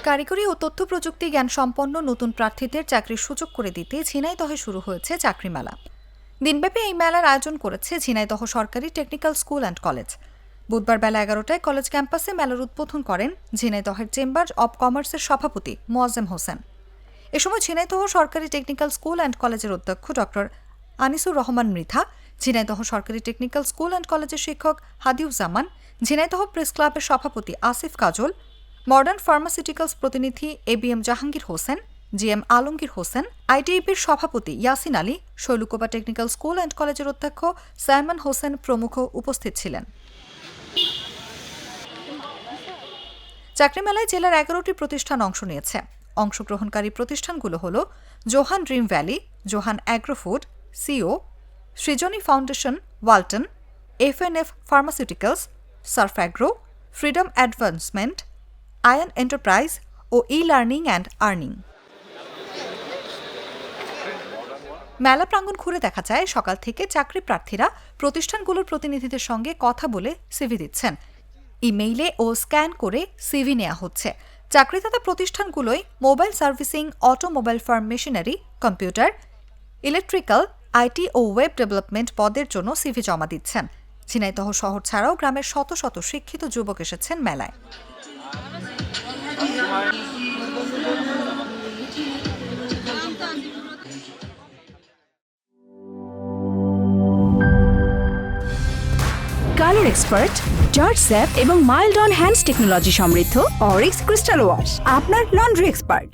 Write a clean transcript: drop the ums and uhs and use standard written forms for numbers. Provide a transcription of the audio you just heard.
কারিগরি ও তথ্য প্রযুক্তি জ্ঞান সম্পন্ন নতুন প্রার্থীদের চাকরির সুযোগ করে দিতে ঝিনাইদহে শুরু হয়েছে চাকরি মেলা। দিনব্যাপী এই মেলার আয়োজন করেছে ঝিনাইদহ সরকারি টেকনিক্যাল স্কুল অ্যান্ড কলেজ। বুধবার বেলা 11টায় কলেজ ক্যাম্পাসে মেলার উদ্বোধন করেন ঝিনাইদহের চেম্বার অব কমার্সের সভাপতি মোয়াজ্জেম হোসেন। এ সময় ঝিনাইদহ সরকারি টেকনিক্যাল স্কুল অ্যান্ড কলেজের অধ্যক্ষ ডক্টর আনিসুর রহমান মৃধা, ঝিনাইদহ সরকারি টেকনিক্যাল স্কুল অ্যান্ড কলেজের শিক্ষক হাদিউজ্জামান, ঝিনাইদহ প্রেস ক্লাবের সভাপতি আসিফ কাজল, মডার্ন ফার্মাসিউটিক্যালস প্রতিনিধি এবিএম জাহাঙ্গীর হোসেন, জিএম আলমগীর হোসেন, আইটিইপির সভাপতি Yasin Ali, Shailkupa technical school and কলেজের অধ্যক্ষ সাইমন হোসেন প্রমুখ উপস্থিত ছিলেন। চাকরি মেলায় জেলার 11টি প্রতিষ্ঠান অংশ নিয়েছে। অংশগ্রহণকারী প্রতিষ্ঠানগুলো হল Johan dream valley, Johan agrofood, সিও, Srijony foundation, Walton, FNF pharmaceuticals, surf agro, freedom advancement, আয়ন এন্টারপ্রাইজ ও ই লার্নিং অ্যান্ড আর্নিং। মেলা প্রাঙ্গণ ঘুরে দেখা যায় সকাল থেকে চাকরি প্রার্থীরা প্রতিষ্ঠানগুলোর প্রতিনিধিদের সঙ্গে কথা বলে সিভি দিচ্ছেন। ইমেইলে ও স্ক্যান করে সিভি নেওয়া হচ্ছে। চাকরিদাতা প্রতিষ্ঠানগুলোয় mobile servicing, automobile farm machinery, computer, electrical, IT ও ওয়েব ডেভেলপমেন্ট পদের জন্য সিভি জমা দিচ্ছেন। ঝিনাইদহ শহর ছাড়াও গ্রামের শত শত শিক্ষিত যুবক এসেছেন মেলায়। কালার এক্সপার্ট, জর্জ স্যাপ এবং মাইল্ড অন হ্যান্ডস টেকনোলজি সমৃদ্ধ অরিক্স ক্রিস্টাল ওয়াশ আপনার লন্ড্রি এক্সপার্ট।